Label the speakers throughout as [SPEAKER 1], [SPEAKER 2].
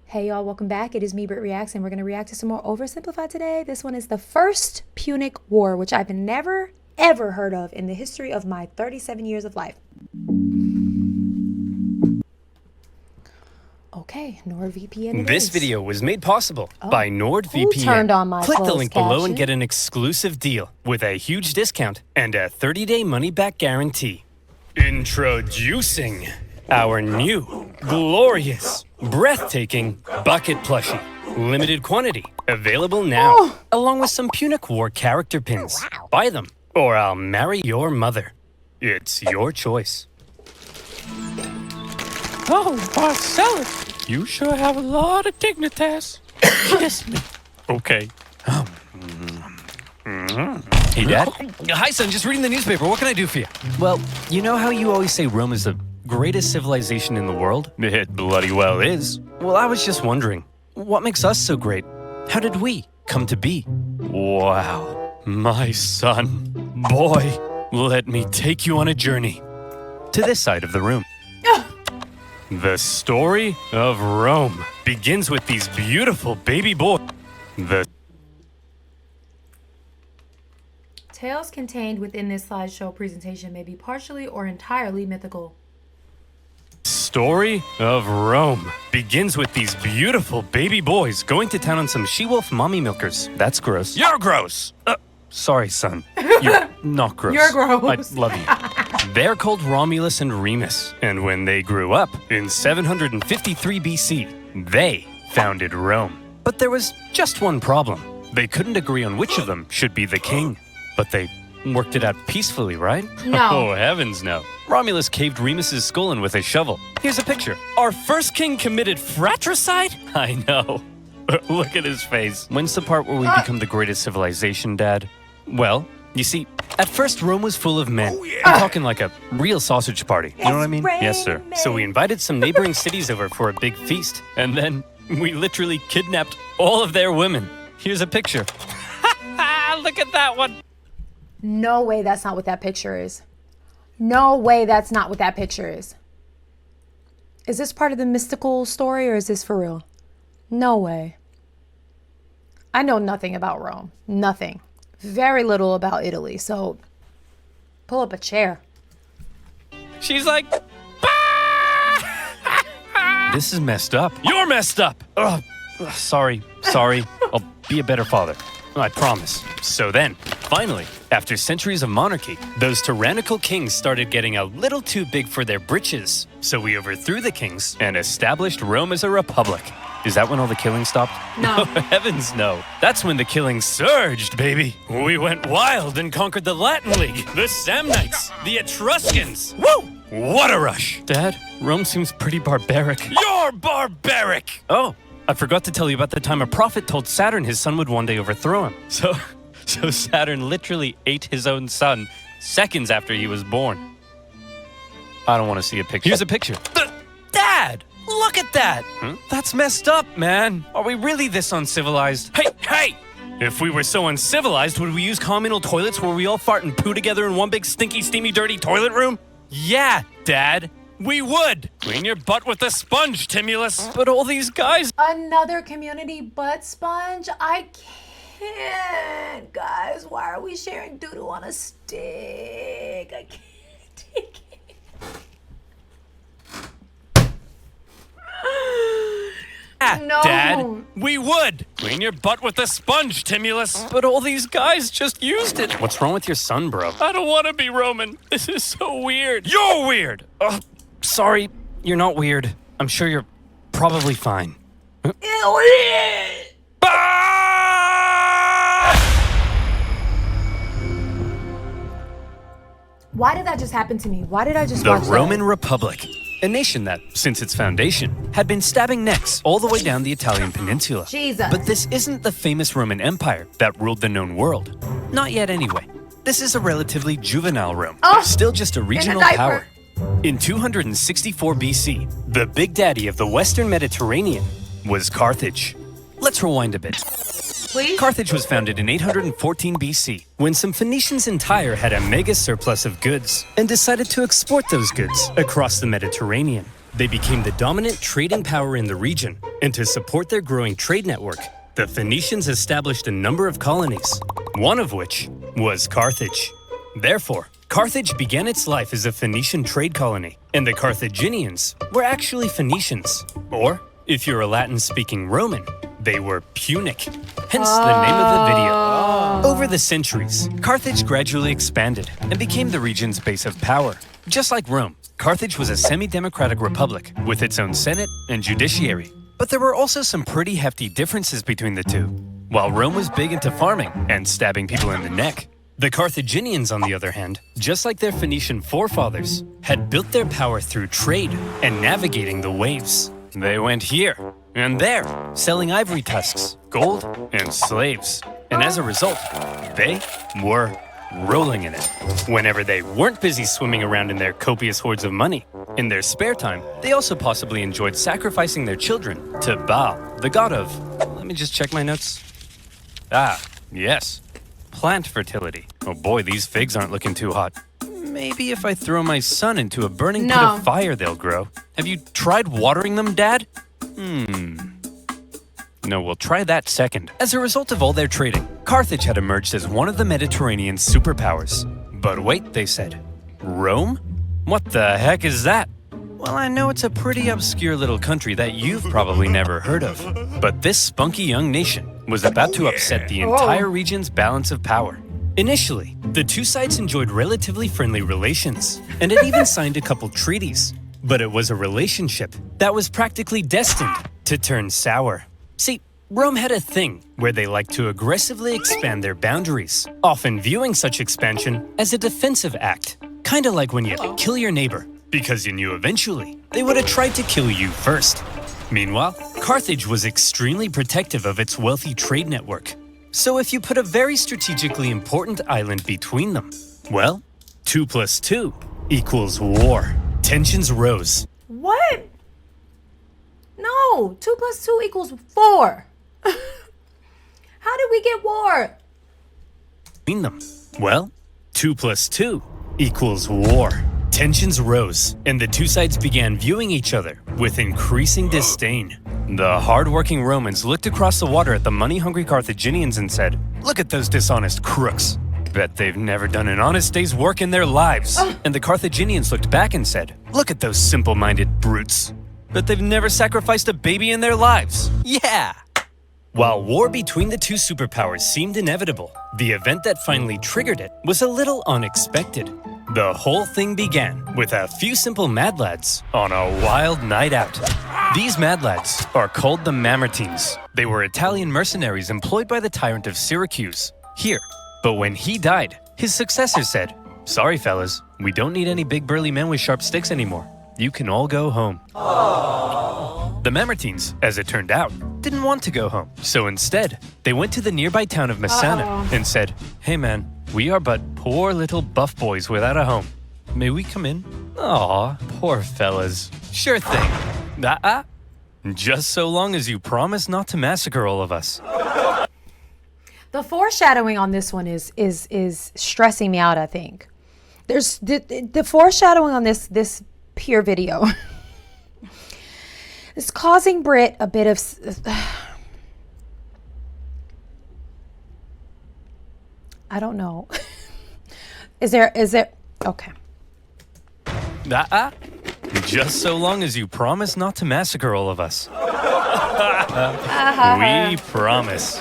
[SPEAKER 1] Hey y'all, welcome back. It is me, Britt Reacts, and we're going to react to some more OverSimplified today. This one is the first Punic War, which I've never, ever heard of in the history of my 37 years of life. Okay, NordVPN.
[SPEAKER 2] This video was made possible by NordVPN.
[SPEAKER 1] Who turned on my
[SPEAKER 2] Click the link below
[SPEAKER 1] caption?
[SPEAKER 2] and get an exclusive deal with a huge discount and a 30-day money-back guarantee. Introducing our new, glorious, breathtaking bucket plushie. Limited quantity, available now, along with some Punic War character pins. Buy them, or I'll marry your mother. It's your choice.
[SPEAKER 3] Oh, Marcellus, you sure have a lot of dignitas. Kiss me.
[SPEAKER 2] Okay. Hey, Dad.
[SPEAKER 3] Hi, son. Just reading the newspaper. What can I do for you?
[SPEAKER 2] Well, you know how you always say Rome is the greatest civilization in the world? It bloody well is. Well, I was just wondering, what makes us so great? How did we come to be? Wow, my son. Boy, let me take you on a journey to this side of the room. The story of Rome begins with these beautiful baby boys. The
[SPEAKER 1] Tales contained within this slideshow presentation may be partially or entirely mythical.
[SPEAKER 2] story of Rome begins with these beautiful baby boys going to town on some she-wolf mommy milkers. That's gross. You're gross! Sorry, son. You're not gross.
[SPEAKER 1] You're gross.
[SPEAKER 2] I love you. They're called Romulus and Remus, and when they grew up, in 753 BC, they founded Rome. But there was just one problem. They couldn't agree on which of them should be the king. But they worked it out peacefully, right?
[SPEAKER 1] No.
[SPEAKER 2] Oh, heavens no. Romulus caved Remus's skull in with a shovel. Here's a picture. Our first king committed fratricide? I know. Look at his face. When's the part where we become the greatest civilization, Dad? Well, you see, at first Rome was full of men. I'm talking like a real sausage party. You know what I mean? Yes, sir. So we invited some neighboring cities over for a big feast. And then we literally kidnapped all of their women. Here's a picture. Look at that one.
[SPEAKER 1] No way that's not what that picture is. No way that's not what that picture is. Is this part of the mystical story or is this for real? No way. I know nothing about Rome. Nothing. Very little about Italy. So pull up a chair.
[SPEAKER 2] She's like, "Bah!" This is messed up. You're messed up. Ugh. Sorry. I'll be a better father. I promise. So then, finally, after centuries of monarchy, those tyrannical kings started getting a little too big for their britches. So we overthrew the kings and established Rome as a republic. Is that when all the killing stopped?
[SPEAKER 1] No.
[SPEAKER 2] Heavens no. That's when the killing surged, baby. We went wild and conquered the Latin League, the Samnites, the Etruscans. Woo! What a rush. Dad, Rome seems pretty barbaric. You're barbaric! Oh, I forgot to tell you about the time a prophet told Saturn his son would one day overthrow him. So Saturn literally ate his own son seconds after he was born. I don't want to see a picture. Here's a picture. Dad! Look at that! That's messed up, man. Are we really this uncivilized? Hey! If we were so uncivilized, would we use communal toilets where we all fart and poo together in one big stinky, steamy, dirty toilet room? Yeah, Dad. We would! Clean your butt with a sponge, Timulus! But all these guys...
[SPEAKER 1] Another community butt sponge? I can't, guys. Why are we sharing doo-doo on a stick? I can't take it. No.
[SPEAKER 2] Dad, we would! Clean your butt with a sponge, Timulus! But all these guys just used it! What's wrong with your son, bro? I don't want to be Roman. This is so weird. You're weird! Sorry, you're not weird. I'm sure you're probably fine.
[SPEAKER 1] Why did that just happen to me? Why did I just
[SPEAKER 2] The
[SPEAKER 1] watch
[SPEAKER 2] Roman
[SPEAKER 1] that?
[SPEAKER 2] Republic, a nation that, since its foundation, had been stabbing necks all the way down the Italian peninsula.
[SPEAKER 1] Jesus.
[SPEAKER 2] But this isn't the famous Roman Empire that ruled the known world. Not yet, anyway. This is a relatively juvenile Rome, still just a regional power. In 264 BC, the big daddy of the Western Mediterranean was Carthage. Let's rewind a bit.
[SPEAKER 1] Please?
[SPEAKER 2] Carthage was founded in 814 BC, when some Phoenicians in Tyre had a mega surplus of goods and decided to export those goods across the Mediterranean. they became the dominant trading power in the region. And to support their growing trade network, the Phoenicians established a number of colonies, one of which was Carthage. Therefore, Carthage began its life as a Phoenician trade colony, and the Carthaginians were actually Phoenicians. Or, if you're a Latin-speaking Roman, they were Punic, hence the name of the video. Over the centuries, Carthage gradually expanded and became the region's base of power. Just like Rome, Carthage was a semi-democratic republic with its own senate and judiciary. But there were also some pretty hefty differences between the two. While Rome was big into farming and stabbing people in the neck, the Carthaginians, on the other hand, just like their Phoenician forefathers, had built their power through trade and navigating the waves. They went here and there, selling ivory tusks, gold, and slaves. And as a result, they were rolling in it. Whenever they weren't busy swimming around in their copious hoards of money, in their spare time, they also possibly enjoyed sacrificing their children to Baal, the god of... Let me just check my notes. Yes. Plant fertility. Oh boy, these figs aren't looking too hot. Maybe if I throw my son into a burning pit of fire, they'll grow. Have you tried watering them, Dad? No, we'll try that second. As a result of all their trading, Carthage had emerged as one of the Mediterranean's superpowers. But wait, they said. Rome? What the heck is that? Well, I know it's a pretty obscure little country that you've probably never heard of. But this spunky young nation was about to upset the entire region's balance of power. Initially, the two sides enjoyed relatively friendly relations, and it even signed a couple treaties. But it was a relationship that was practically destined to turn sour. See, Rome had a thing where they liked to aggressively expand their boundaries, often viewing such expansion as a defensive act. Kinda like when you kill your neighbor, because you knew eventually they would have tried to kill you first. Meanwhile, Carthage was extremely protective of its wealthy trade network. So if you put a very strategically important island between them, well, 2 + 2 = war. Tensions rose.
[SPEAKER 1] What? No, 2 + 2 = 4. How did we get war?
[SPEAKER 2] Between them, well, 2 + 2 = war. Tensions rose, and the two sides began viewing each other with increasing disdain. The hard-working Romans looked across the water at the money-hungry Carthaginians and said, "Look at those dishonest crooks. Bet they've never done an honest day's work in their lives." And the Carthaginians looked back and said, "Look at those simple-minded brutes. Bet they've never sacrificed a baby in their lives." Yeah! While war between the two superpowers seemed inevitable, the event that finally triggered it was a little unexpected. The whole thing began with a few simple mad lads on a wild night out. These mad lads are called the Mamertines. They were Italian mercenaries employed by the tyrant of Syracuse. Here. But when he died, his successor said, "Sorry fellas, we don't need any big burly men with sharp sticks anymore. You can all go home." The Mamertines, as it turned out, didn't want to go home. So instead, they went to the nearby town of Messana and said, "Hey man, we are but poor little buff boys without a home. May we come in?" Aw, poor fellas. Sure thing. Just so long as you promise not to massacre all of us.
[SPEAKER 1] The foreshadowing on this one is stressing me out, I think. There's the foreshadowing on this peer video. It's causing Britt a bit of I don't know. Is there okay.
[SPEAKER 2] Just so long as you promise not to massacre all of us. We promise.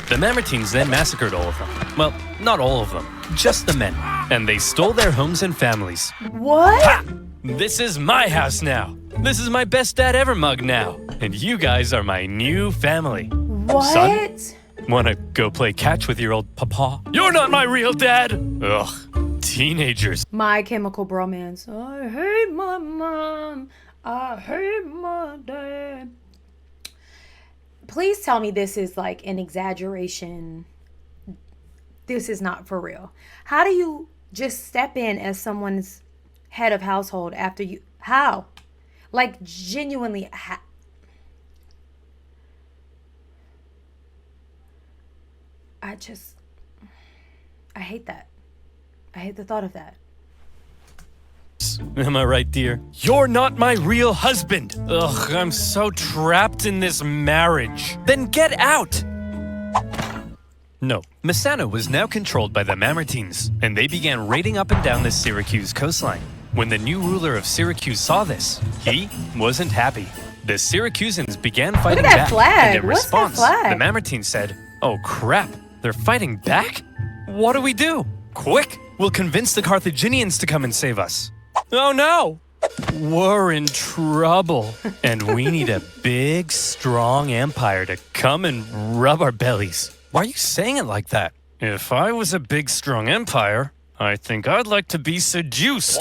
[SPEAKER 2] The Mamertines then massacred all of them. Well, not all of them, just the men. And they stole their homes and families.
[SPEAKER 1] What?
[SPEAKER 2] Ha! This is my house now. This is my best dad ever mug now. And you guys are my new family.
[SPEAKER 1] What?
[SPEAKER 2] Son, wanna go play catch with your old papa? You're not my real dad! Ugh, teenagers.
[SPEAKER 1] My Chemical Bromance. I hate my mom. I hate my dad. Please tell me this is like an exaggeration. This is not for real. How do you just step in as someone's head of household after you? How? Like genuinely. I hate that. I hate the thought of that.
[SPEAKER 2] Am I right, dear? You're not my real husband. Ugh, I'm so trapped in this marriage. Then get out! No, Messana was now controlled by the Mamertines, and they began raiding up and down the Syracuse coastline. When the new ruler of Syracuse saw this, he wasn't happy. The Syracusans began fighting
[SPEAKER 1] that
[SPEAKER 2] back,
[SPEAKER 1] flag.
[SPEAKER 2] and in
[SPEAKER 1] What's that
[SPEAKER 2] response,
[SPEAKER 1] flag?
[SPEAKER 2] the Mamertines said, "Oh crap, they're fighting back? What do we do? Quick, we'll convince the Carthaginians to come and save us." Oh no! We're in trouble, and we need a big, strong empire to come and rub our bellies. Why are you saying it like that? If I was a big, strong empire, I think I'd like to be seduced.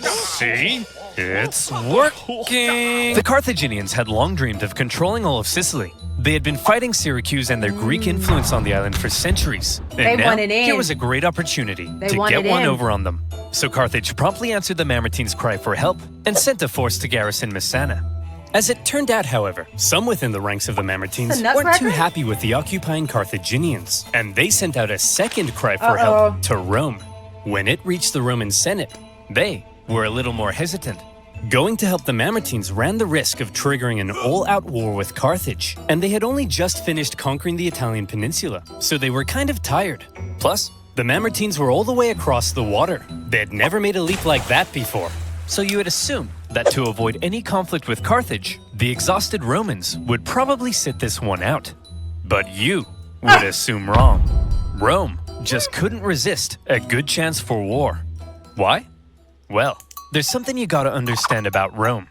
[SPEAKER 2] See? It's working! The Carthaginians had long dreamed of controlling all of Sicily. They had been fighting Syracuse and their Greek influence on the island for centuries. And
[SPEAKER 1] They
[SPEAKER 2] now,
[SPEAKER 1] wanted in.
[SPEAKER 2] here was a great opportunity to get
[SPEAKER 1] wanted
[SPEAKER 2] one
[SPEAKER 1] in.
[SPEAKER 2] over on them. So Carthage promptly answered the Mamertines' cry for help and sent a force to garrison Messana. As it turned out, however, some within the ranks of the Mamertines
[SPEAKER 1] The
[SPEAKER 2] weren't too
[SPEAKER 1] Nutcracker?
[SPEAKER 2] happy with the occupying Carthaginians, and they sent out a second cry for help to Rome. When it reached the Roman Senate, they were a little more hesitant. Going to help the Mamertines ran the risk of triggering an all-out war with Carthage, and they had only just finished conquering the Italian peninsula, so they were kind of tired. Plus, the Mamertines were all the way across the water. They had never made a leap like that before. So you would assume that to avoid any conflict with Carthage, the exhausted Romans would probably sit this one out. But you would assume wrong. Rome just couldn't resist a good chance for war. Why? Well, there's something you gotta understand about Rome.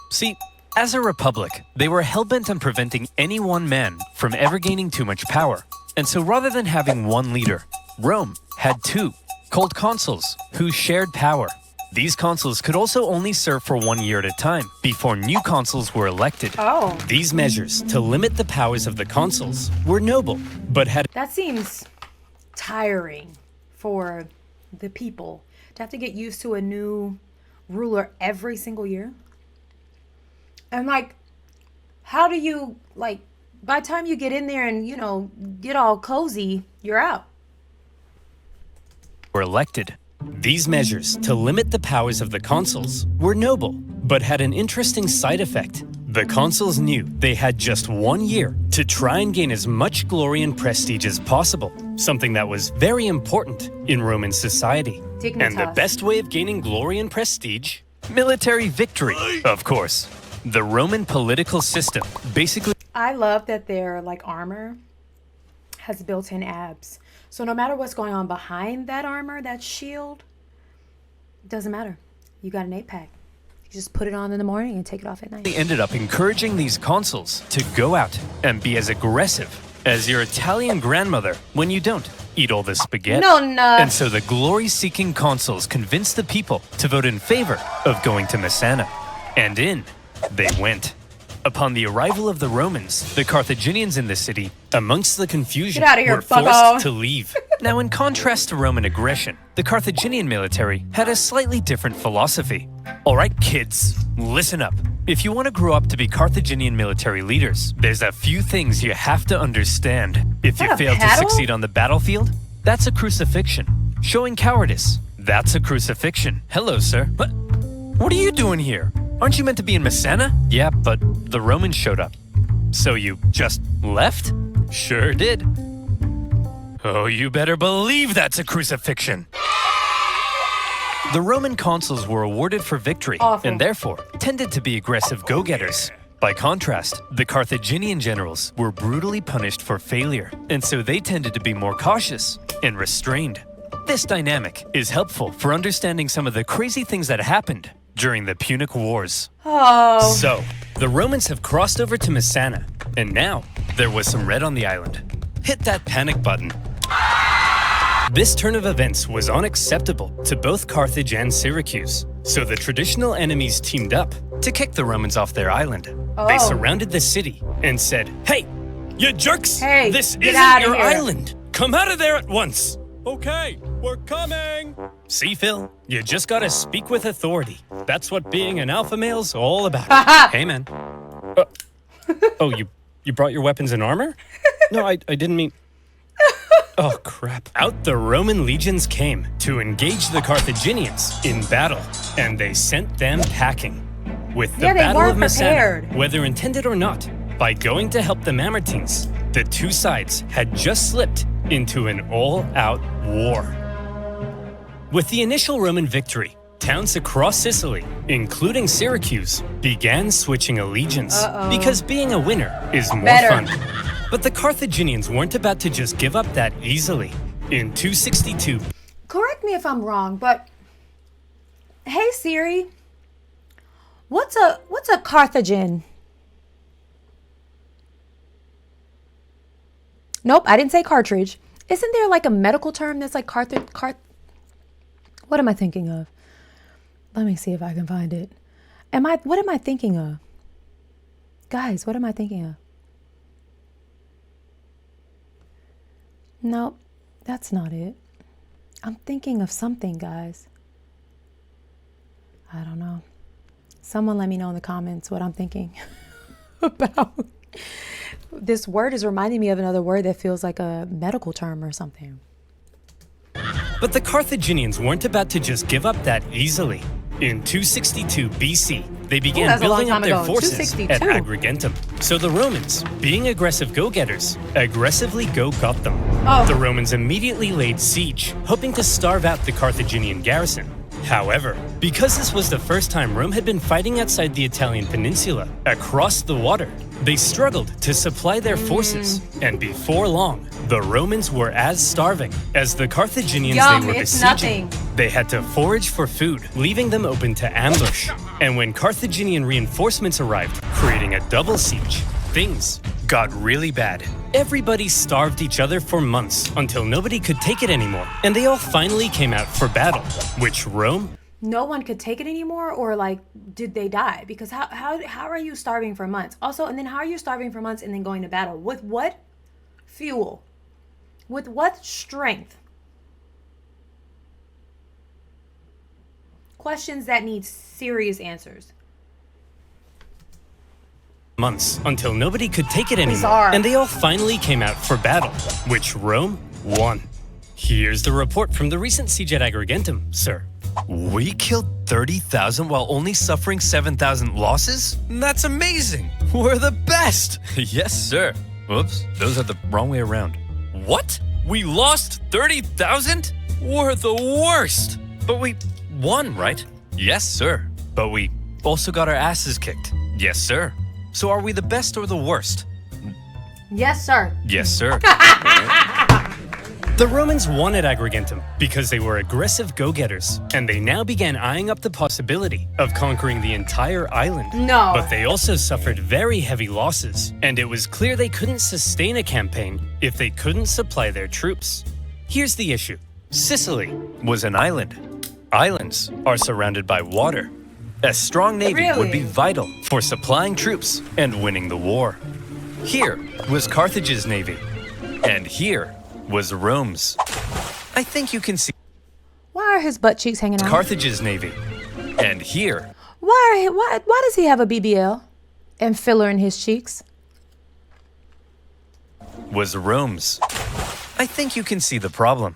[SPEAKER 2] See, as a republic, they were hell-bent on preventing any one man from ever gaining too much power. And so rather than having one leader, Rome had two, called consuls, who shared power. These consuls could also only serve for 1 year at a time before new consuls were elected.
[SPEAKER 1] Oh.
[SPEAKER 2] These measures to limit the powers of the consuls were noble, but had
[SPEAKER 1] That seems tiring for the people to have to get used to a new ruler every single year. And like, how do you, like, by the time you get in there and, you know, get all cozy, you're out.
[SPEAKER 2] were elected. These measures to limit the powers of the consuls were noble, but had an interesting side effect. The consuls knew they had just 1 year to try and gain as much glory and prestige as possible, something that was very important in Roman society.
[SPEAKER 1] Dignitas.
[SPEAKER 2] And the best way of gaining glory and prestige? Military victory, of course. The Roman political system basically
[SPEAKER 1] I love that their like armor has built-in abs. So no matter what's going on behind that armor, that shield, it doesn't matter. You got an 8-pack. You just put it on in the morning and take it off at night.
[SPEAKER 2] ended up encouraging these consuls to go out and be as aggressive as your Italian grandmother when you don't eat all the spaghetti.
[SPEAKER 1] No.
[SPEAKER 2] And so the glory-seeking consuls convinced the people to vote in favor of going to Messana. And in they went. Upon the arrival of the Romans, the Carthaginians in the city, amongst the confusion,
[SPEAKER 1] Get outta here,
[SPEAKER 2] were forced
[SPEAKER 1] bucko.
[SPEAKER 2] to leave. Now, in contrast to Roman aggression, the Carthaginian military had a slightly different philosophy. All right, kids, listen up. If you want to grow up to be Carthaginian military leaders, there's a few things you have to understand. If you
[SPEAKER 1] What, a
[SPEAKER 2] fail to
[SPEAKER 1] paddle?
[SPEAKER 2] succeed on the battlefield, that's a crucifixion. Showing cowardice, that's a crucifixion. Hello, sir. What are you doing here? Aren't you meant to be in Messana? Yeah, but the Romans showed up. So you just left? Sure did. Oh, you better believe that's a crucifixion. The Roman consuls were awarded for victory
[SPEAKER 1] Awful.
[SPEAKER 2] and therefore tended to be aggressive go-getters. By contrast, the Carthaginian generals were brutally punished for failure, and so they tended to be more cautious and restrained. This dynamic is helpful for understanding some of the crazy things that happened during the Punic Wars.
[SPEAKER 1] Oh.
[SPEAKER 2] So, the Romans have crossed over to Messana, and now there was some red on the island. Hit that panic button. This turn of events was unacceptable to both Carthage and Syracuse, so the traditional enemies teamed up to kick the Romans off their island. They
[SPEAKER 1] Oh.
[SPEAKER 2] surrounded the city and said, "Hey, you jerks!
[SPEAKER 1] Hey,
[SPEAKER 2] this
[SPEAKER 1] get
[SPEAKER 2] isn't
[SPEAKER 1] outta
[SPEAKER 2] your
[SPEAKER 1] here."
[SPEAKER 2] island! Come out of there at once!" "Okay, we're coming!" See, Phil, you just gotta speak with authority. That's what being an alpha male's all about. Hey, man. Oh, you brought your weapons and armor? No, I didn't mean... Oh, crap. Out the Roman legions came to engage the Carthaginians in battle, and they sent them packing. With the
[SPEAKER 1] Yeah, they
[SPEAKER 2] Battle of
[SPEAKER 1] weren't
[SPEAKER 2] Messana,
[SPEAKER 1] prepared.
[SPEAKER 2] whether intended or not, by going to help the Mamertines, the two sides had just slipped into an all-out war. With the initial Roman victory, towns across Sicily, including Syracuse, began switching allegiance because being a winner is more fun. But the Carthaginians weren't about to just give up that easily. In 262,
[SPEAKER 1] Correct me if I'm wrong, but hey Siri, what's a Carthagin? Nope, I didn't say cartridge. Isn't there like a medical term that's like what am I thinking of? Let me see if I can find it. What am I thinking of? Guys, what am I thinking of? Nope, that's not it. I'm thinking of something, guys. I don't know. Someone let me know in the comments what I'm thinking about. This word is reminding me of another word that feels like a medical term or something.
[SPEAKER 2] but the Carthaginians weren't about to just give up that easily. In 262 BC, they began
[SPEAKER 1] that's a long
[SPEAKER 2] building up
[SPEAKER 1] time
[SPEAKER 2] their
[SPEAKER 1] ago.
[SPEAKER 2] forces
[SPEAKER 1] 262.
[SPEAKER 2] at Agrigentum. So the Romans, being aggressive go-getters, aggressively go-got them. The Romans immediately laid siege, hoping to starve out the Carthaginian garrison. However, because this was the first time Rome had been fighting outside the Italian peninsula, across the water, they struggled to supply their forces, and before long, the Romans were as starving as the Carthaginians they were
[SPEAKER 1] it's
[SPEAKER 2] besieging.
[SPEAKER 1] nothing.
[SPEAKER 2] They had to forage for food, leaving them open to ambush. And when Carthaginian reinforcements arrived, creating a double siege, things got really bad. Everybody starved each other for months until nobody could take it anymore, and they all finally came out for battle, which Rome
[SPEAKER 1] No one could take it anymore, or like, did they die? Because how are you starving for months? Also, and then how are you starving for months and then going to battle? With what fuel? With what strength? Questions that need serious answers.
[SPEAKER 2] months until nobody could take it anymore,
[SPEAKER 1] Bizarre.
[SPEAKER 2] and they all finally came out for battle, which Rome won. Here's the report from the recent siege at Agrigentum, sir.
[SPEAKER 4] We killed 30,000 while only suffering 7,000 losses? That's amazing! We're the best!
[SPEAKER 2] Yes, sir.
[SPEAKER 4] Whoops, those are the wrong way around. What? We lost 30,000? We're the worst! But we won, right? Yes, sir. But we also got our asses kicked. Yes, sir. So are we the best or the worst?
[SPEAKER 1] Yes, sir.
[SPEAKER 4] Yes, sir.
[SPEAKER 2] The Romans won at Agrigentum because they were aggressive go-getters, and they now began eyeing up the possibility of conquering the entire island.
[SPEAKER 1] No.
[SPEAKER 2] But they also suffered very heavy losses, and it was clear they couldn't sustain a campaign if they couldn't supply their troops. Here's the issue. Sicily was an island. Islands are surrounded by water. A strong navy would be
[SPEAKER 1] Really?
[SPEAKER 2] vital for supplying troops and winning the war. Here was Carthage's navy, and here was Rome's. I think you can see
[SPEAKER 1] Why are his butt cheeks hanging out?
[SPEAKER 2] Carthage's navy, and here
[SPEAKER 1] Why does he have a BBL and filler in his cheeks?
[SPEAKER 2] was Rome's. I think you can see the problem.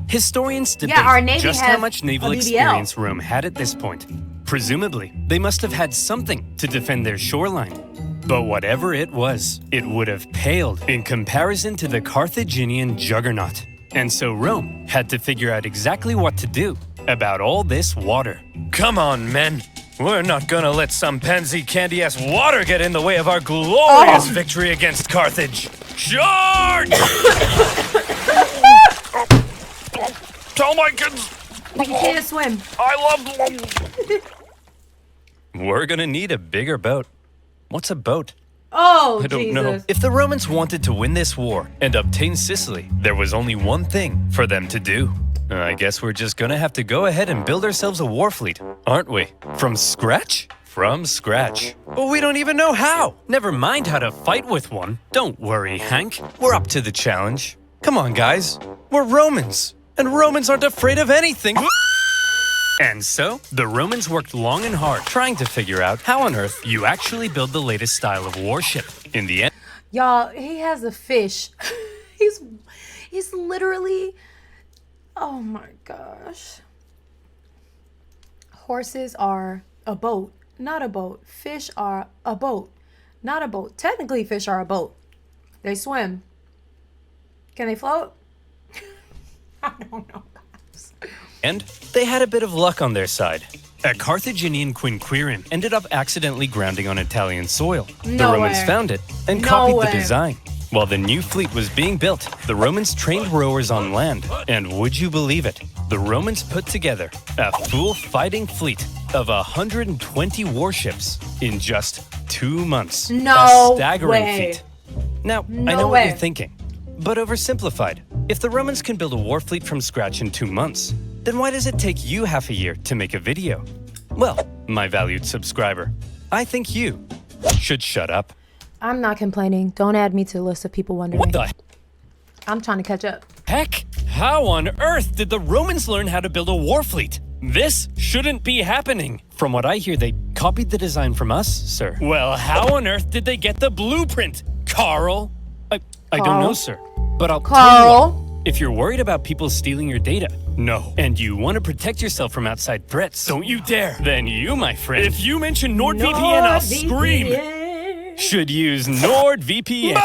[SPEAKER 2] Historians debate
[SPEAKER 1] our Navy
[SPEAKER 2] just
[SPEAKER 1] has
[SPEAKER 2] how much naval
[SPEAKER 1] a BBL.
[SPEAKER 2] experience Rome had at this point. Presumably, they must have had something to defend their shoreline. But whatever it was, it would have paled in comparison to the Carthaginian juggernaut. And so Rome had to figure out exactly what to do about all this water.
[SPEAKER 4] Come on, men. We're not gonna let some pansy candy-ass water get in the way of our glorious victory against Carthage. Charge! Tell my kids
[SPEAKER 1] You can't swim.
[SPEAKER 4] I love them.
[SPEAKER 2] We're gonna need a bigger boat. What's a boat?
[SPEAKER 1] Oh,
[SPEAKER 2] I don't
[SPEAKER 1] Jesus.
[SPEAKER 2] know. If the Romans wanted to win this war and obtain Sicily, there was only one thing for them to do. I guess we're just gonna have to go ahead and build ourselves a war fleet, aren't we? From scratch? From scratch.
[SPEAKER 4] But we don't even know how.
[SPEAKER 2] Never mind how to fight with one. Don't worry, Hank. We're up to the challenge. Come on, guys.
[SPEAKER 4] We're Romans, and Romans aren't afraid of anything.
[SPEAKER 2] And so, the Romans worked long and hard trying to figure out how on earth you actually build the latest style of warship. In the end,
[SPEAKER 1] Y'all, he has a fish. It's literally, oh my gosh. Horses are a boat, not a boat. Fish are a boat, not a boat. Technically, fish are a boat. They swim. Can they float? I don't know, guys.
[SPEAKER 2] And they had a bit of luck on their side. A Carthaginian quinquereme ended up accidentally grounding on Italian soil. The
[SPEAKER 1] No
[SPEAKER 2] Romans
[SPEAKER 1] way.
[SPEAKER 2] found it and
[SPEAKER 1] No
[SPEAKER 2] copied
[SPEAKER 1] way.
[SPEAKER 2] the design. While the new fleet was being built, the Romans trained rowers on land. And would you believe it? The Romans put together a full fighting fleet of 120 warships in just 2 months.
[SPEAKER 1] No
[SPEAKER 2] A staggering
[SPEAKER 1] way.
[SPEAKER 2] feat. Now,
[SPEAKER 1] No
[SPEAKER 2] I know
[SPEAKER 1] way.
[SPEAKER 2] what you're thinking, but oversimplified. If the Romans can build a war fleet from scratch in 2 months, then why does it take you half a year to make a video? Well, my valued subscriber, I think you should shut up.
[SPEAKER 1] I'm not complaining. Don't add me to the list of people wondering.
[SPEAKER 2] What the
[SPEAKER 1] I'm trying to catch up.
[SPEAKER 2] heck? How on earth did the Romans learn how to build a war fleet? This shouldn't be happening. From what I hear, they copied the design from us, sir. Well, how on earth did they get the blueprint, Carl? I don't
[SPEAKER 1] Carl?
[SPEAKER 2] know, sir. But I'll tell
[SPEAKER 1] Carl?
[SPEAKER 2] you what, if you're worried about people stealing your data, no, and you want to protect yourself from outside threats, don't you dare. Then you, my friend, if you mention NordVPN, I'll scream. Should use NordVPN.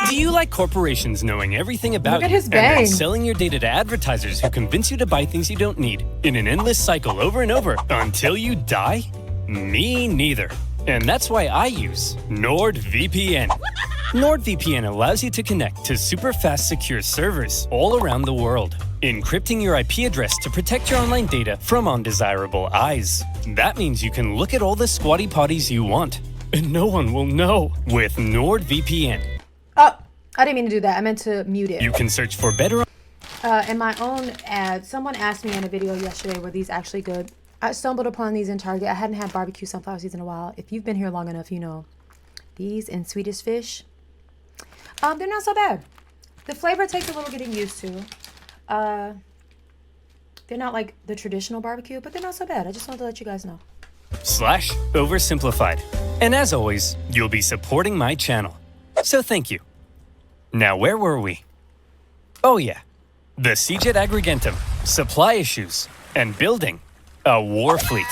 [SPEAKER 2] Do you like corporations knowing everything about
[SPEAKER 1] Look at
[SPEAKER 2] you
[SPEAKER 1] his
[SPEAKER 2] and then
[SPEAKER 1] bang.
[SPEAKER 2] selling your data to advertisers who convince you to buy things you don't need in an endless cycle over and over until you die? Me neither. And that's why I use NordVPN. NordVPN allows you to connect to super fast secure servers all around the world, encrypting your IP address to protect your online data from undesirable eyes. That means you can look at all the squatty potties you want, and no one will know. With NordVPN,
[SPEAKER 1] Oh, I didn't mean to do that. I meant to mute it.
[SPEAKER 2] you can search for better.
[SPEAKER 1] In my own ad, someone asked me in a video yesterday, were these actually good? I stumbled upon these in Target. I hadn't had barbecue sunflower seeds in a while. If you've been here long enough, you know. These in Swedish fish. They're not so bad. The flavor takes a little getting used to. They're not like the traditional barbecue, but they're not so bad. I just wanted to let you guys know.
[SPEAKER 2] /oversimplified. And as always, you'll be supporting my channel. So thank you. Now, where were we? Oh yeah, the siege at Agrigentum, supply issues, and building a war fleet.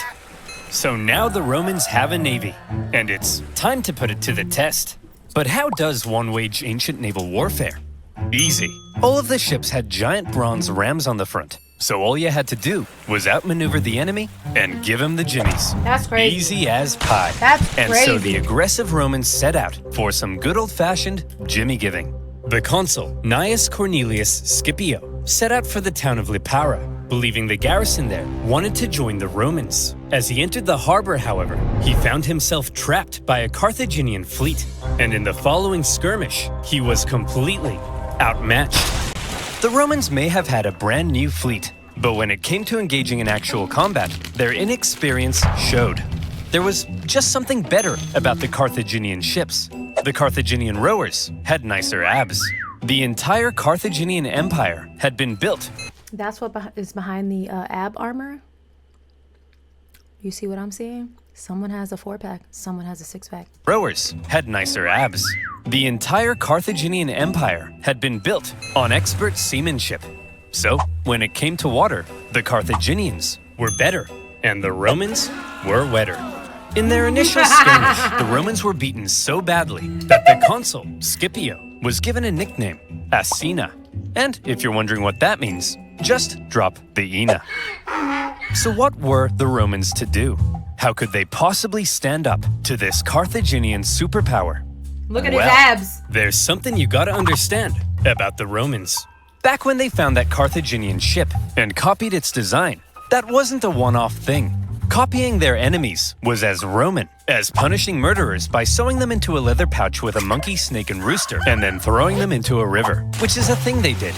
[SPEAKER 2] So now the Romans have a navy, and it's time to put it to the test. But how does one wage ancient naval warfare? Easy. All of the ships had giant bronze rams on the front, so all you had to do was outmaneuver the enemy and give him the jimmies.
[SPEAKER 1] That's crazy.
[SPEAKER 2] Easy as pie.
[SPEAKER 1] That's
[SPEAKER 2] And
[SPEAKER 1] crazy.
[SPEAKER 2] so the aggressive Romans set out for some good old-fashioned jimmy giving. The consul, Gnaeus Cornelius Scipio, set out for the town of Lipara, believing the garrison there wanted to join the Romans. As he entered the harbor, however, he found himself trapped by a Carthaginian fleet, and in the following skirmish, he was completely outmatched. The Romans may have had a brand new fleet, but when it came to engaging in actual combat, their inexperience showed. There was just something better about the Carthaginian ships. The Carthaginian rowers had nicer abs. The entire Carthaginian Empire had been built.
[SPEAKER 1] That's what is behind the ab armor. You see what I'm seeing? Someone has a 4-pack. Someone has a 6-pack.
[SPEAKER 2] Rowers had nicer abs. The entire Carthaginian Empire had been built on expert seamanship. So, when it came to water, the Carthaginians were better, and the Romans were wetter. In their initial skirmish, the Romans were beaten so badly that the consul, Scipio, was given a nickname, Asina. And if you're wondering what that means, just drop the Ina. So what were the Romans to do? How could they possibly stand up to this Carthaginian superpower?
[SPEAKER 1] Look at
[SPEAKER 2] Well,
[SPEAKER 1] his abs.
[SPEAKER 2] There's something you gotta understand about the Romans. Back when they found that Carthaginian ship and copied its design, that wasn't a one-off thing. Copying their enemies was as Roman as punishing murderers by sewing them into a leather pouch with a monkey, snake, and rooster, and then throwing them into a river, which is a thing they did.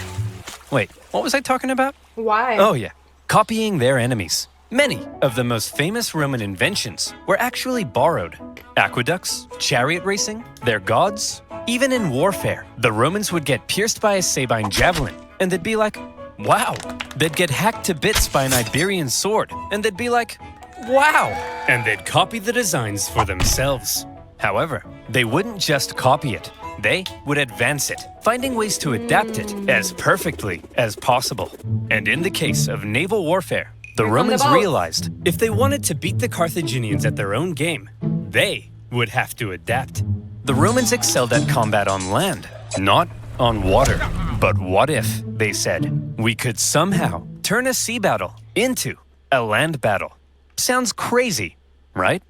[SPEAKER 2] Wait, what was I talking about?
[SPEAKER 1] Why?
[SPEAKER 2] Oh yeah, copying their enemies. Many of the most famous Roman inventions were actually borrowed. Aqueducts, chariot racing, their gods. Even in warfare, the Romans would get pierced by a Sabine javelin, and they'd be like, wow. They'd get hacked to bits by an Iberian sword, and they'd be like, wow. And they'd copy the designs for themselves. However, they wouldn't just copy it. they would advance it, finding ways to adapt it as perfectly as possible. And in the case of naval warfare, the Romans realized if they wanted to beat the Carthaginians at their own game, they would have to adapt. The Romans excelled at combat on land, not on water. But what if, they said, we could somehow turn a sea battle into a land battle? Sounds crazy, right?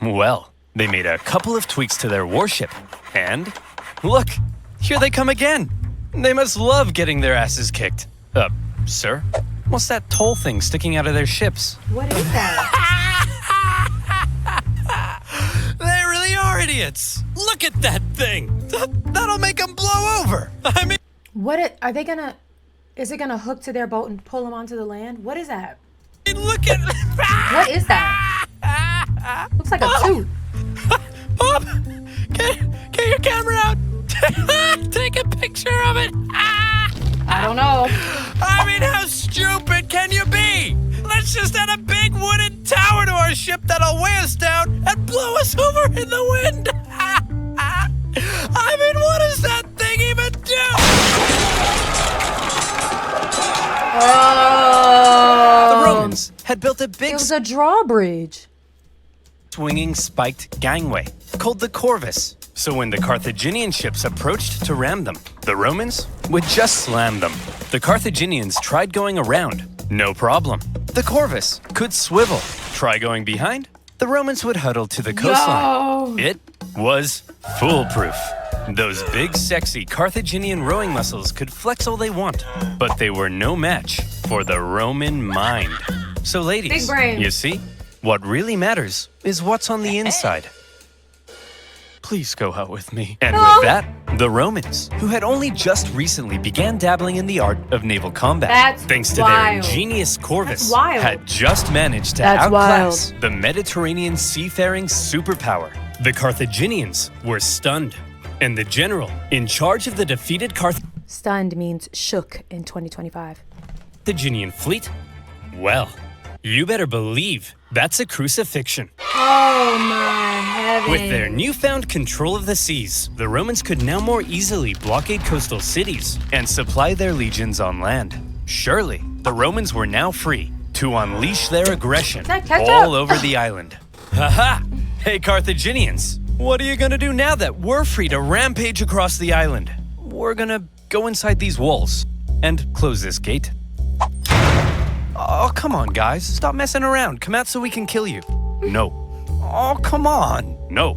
[SPEAKER 2] Well, they made a couple of tweaks to their warship, and look, here they come again. They must love getting their asses kicked. Sir? What's that toll thing sticking out of their ships?
[SPEAKER 1] What is that?
[SPEAKER 2] They really are idiots. Look at that thing. That'll make them blow over. I mean...
[SPEAKER 1] Are they gonna... Is it gonna hook to their boat and pull them onto the land? What is that?
[SPEAKER 2] Look at...
[SPEAKER 1] What is that? Looks like a tooth.
[SPEAKER 2] Bob, get your camera out. Take a picture of it.
[SPEAKER 1] I don't know.
[SPEAKER 2] I mean, how stupid can you be? Let's just add a big wooden tower to our ship that'll weigh us down and blow us over in the wind. I mean, what does that thing even do?
[SPEAKER 1] Oh.
[SPEAKER 2] The Romans had built a big
[SPEAKER 1] It was a drawbridge.
[SPEAKER 2] swinging spiked gangway called the Corvus. So when the Carthaginian ships approached to ram them, the Romans would just slam them. The Carthaginians tried going around, no problem. The Corvus could swivel. Try going behind, the Romans would huddle to the coastline. It was foolproof. Those big, sexy Carthaginian rowing muscles could flex all they want, but they were no match for the Roman mind. So ladies,
[SPEAKER 1] Big brain.
[SPEAKER 2] you see, what really matters is what's on the inside. Please go out with me. And with that, the Romans, who had only just recently began dabbling in the art of naval combat,
[SPEAKER 1] That's
[SPEAKER 2] thanks to
[SPEAKER 1] wild.
[SPEAKER 2] their ingenious Corvus,
[SPEAKER 1] That's wild.
[SPEAKER 2] had just managed to
[SPEAKER 1] That's
[SPEAKER 2] outclass the Mediterranean seafaring superpower. The Carthaginians were stunned, and the general in charge of the defeated
[SPEAKER 1] Stunned means shook in 2025.
[SPEAKER 2] Carthaginian fleet, well, you better believe that's a crucifixion.
[SPEAKER 1] Oh my heavens.
[SPEAKER 2] With their newfound control of the seas, the Romans could now more easily blockade coastal cities and supply their legions on land. Surely, the Romans were now free to unleash their aggression
[SPEAKER 1] that ketchup?
[SPEAKER 2] all over the island. Haha! Hey, Carthaginians, what are you gonna do now that we're free to rampage across the island? We're gonna go inside these walls and close this gate. Oh, come on, guys. Stop messing around. Come out so we can kill you. No. Oh, come on. No.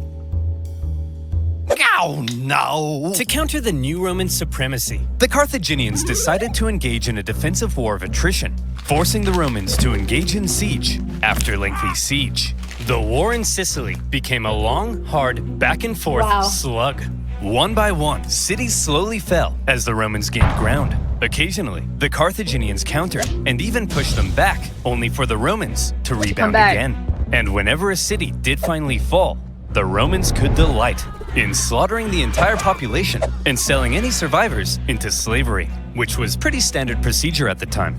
[SPEAKER 2] Oh, no. To counter the new Roman supremacy, the Carthaginians decided to engage in a defensive war of attrition, forcing the Romans to engage in siege. After lengthy siege, the war in Sicily became a long, hard, back-and-forth slug. One by one, cities slowly fell as the Romans gained ground. Occasionally, the Carthaginians countered and even pushed them back, only for the Romans to rebound again. And whenever a city did finally fall, the Romans could delight in slaughtering the entire population and selling any survivors into slavery, which was pretty standard procedure at the time.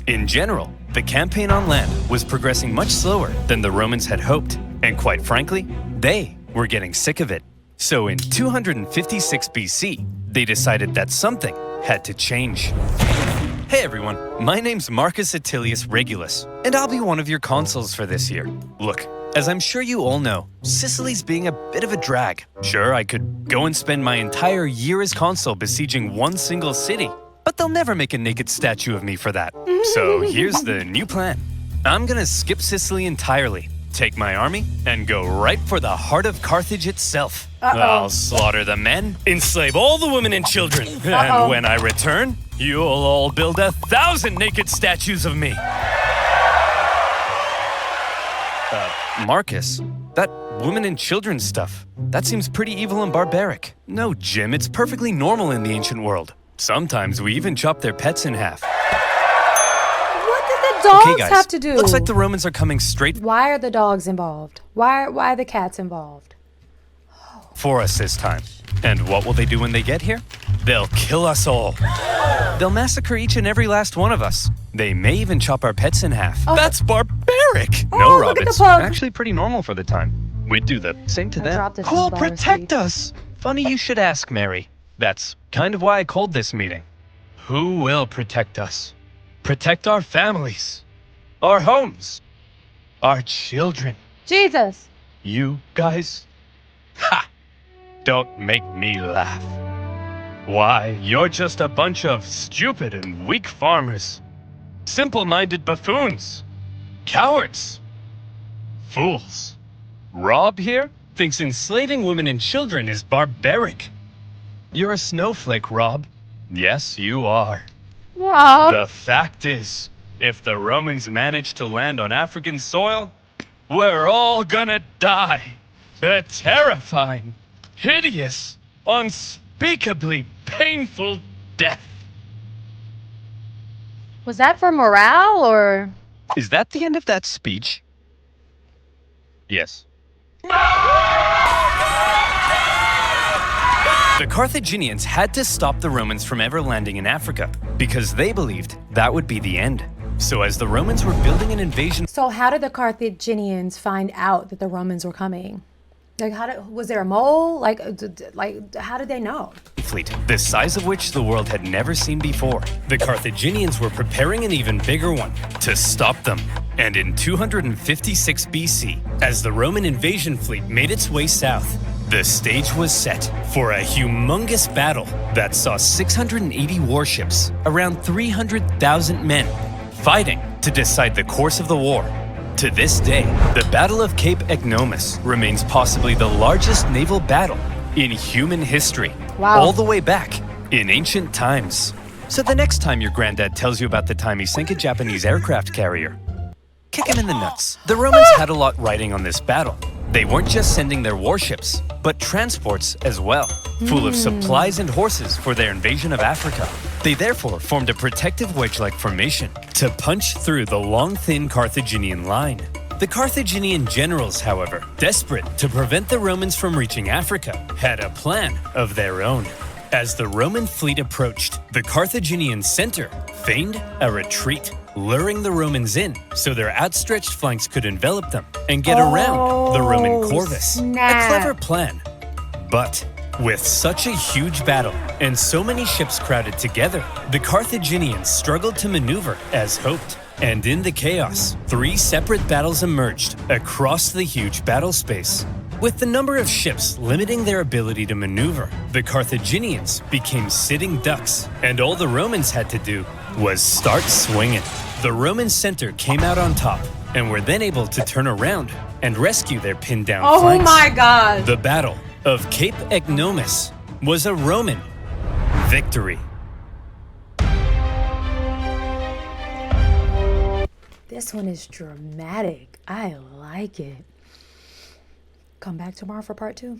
[SPEAKER 2] In general, the campaign on land was progressing much slower than the Romans had hoped, and quite frankly, they were getting sick of it. So in 256 BC, they decided that something had to change. Hey everyone, my name's Marcus Attilius Regulus, and I'll be one of your consuls for this year. Look, as I'm sure you all know, Sicily's being a bit of a drag. Sure, I could go and spend my entire year as consul besieging one single city, but they'll never make a naked statue of me for that. So here's the new plan. I'm gonna skip Sicily entirely, take my army, and go right for the heart of Carthage itself. I'll slaughter the men, enslave all the women and children, and when I return, you'll all build 1,000 naked statues of me. Marcus, that women and children stuff, that seems pretty evil and barbaric. No, Jim, it's perfectly normal in the ancient world. Sometimes we even chop their pets in half.
[SPEAKER 1] What did the dogs
[SPEAKER 2] Okay, guys,
[SPEAKER 1] have to do?
[SPEAKER 2] looks like the Romans are coming straight
[SPEAKER 1] Why are the dogs involved? Why are the cats involved?
[SPEAKER 2] for us this time. And what will they do when they get here? They'll kill us all. They'll massacre each and every last one of us. They may even chop our pets in half. That's barbaric! No, Rob,
[SPEAKER 1] look at the
[SPEAKER 2] it's
[SPEAKER 1] pug.
[SPEAKER 2] actually pretty normal for the time. We'd do the same to them.
[SPEAKER 1] dropped it
[SPEAKER 2] Who'll
[SPEAKER 1] from Barbara's
[SPEAKER 2] protect
[SPEAKER 1] feet.
[SPEAKER 2] us? Funny you should ask, Mary. That's kind of why I called this meeting. Who will protect us? Protect our families, our homes, our children.
[SPEAKER 1] Jesus.
[SPEAKER 2] You guys? Ha! Don't make me laugh. Why, you're just a bunch of stupid and weak farmers. Simple-minded buffoons. Cowards. Fools. Rob here thinks enslaving women and children is barbaric. You're a snowflake, Rob. Yes, you are.
[SPEAKER 1] Rob.
[SPEAKER 2] The fact is, if the Romans manage to land on African soil, we're all gonna die. A terrifying, hideous, unspeakably painful death.
[SPEAKER 1] Was that for morale or?
[SPEAKER 2] Is that the end of that speech? Yes.
[SPEAKER 4] The Carthaginians had to stop the Romans from ever landing in Africa because they believed that would be the end. So as the Romans were building an invasion
[SPEAKER 1] So how did the Carthaginians find out that the Romans were coming? Like, was there a mole? Like, how did they know?
[SPEAKER 4] fleet, the size of which the world had never seen before, the Carthaginians were preparing an even bigger one to stop them. And in 256 BC, as the Roman invasion fleet made its way south, the stage was set for a humongous battle that saw 680 warships, around 300,000 men, fighting to decide the course of the war. To this day, the Battle of Cape Ignomus remains possibly the largest naval battle in human history,
[SPEAKER 1] Wow.
[SPEAKER 4] all the way back in ancient times. So the next time your granddad tells you about the time he sank a Japanese aircraft carrier, kick him in the nuts. The Romans had a lot riding on this battle. They weren't just sending their warships, but transports as well, full of supplies and horses for their invasion of Africa. They therefore formed a protective wedge-like formation to punch through the long, thin Carthaginian line. The Carthaginian generals, however, desperate to prevent the Romans from reaching Africa, had a plan of their own. As the Roman fleet approached, the Carthaginian center feigned a retreat, luring the Romans in so their outstretched flanks could envelop them and get around the Roman corvus.
[SPEAKER 1] Snap.
[SPEAKER 4] A clever plan. But with such a huge battle and so many ships crowded together, the Carthaginians struggled to maneuver as hoped. And in the chaos, 3 separate battles emerged across the huge battle space. With the number of ships limiting their ability to maneuver, the Carthaginians became sitting ducks, and all the Romans had to do was start swinging. The Roman center came out on top and were then able to turn around and rescue their pinned down
[SPEAKER 1] Oh
[SPEAKER 4] flanks.
[SPEAKER 1] my God.
[SPEAKER 4] The Battle of Cape Ignomus was a Roman victory.
[SPEAKER 1] This one is dramatic. I like it. Come back tomorrow for part 2.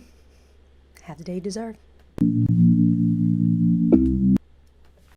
[SPEAKER 1] Have the day you deserve.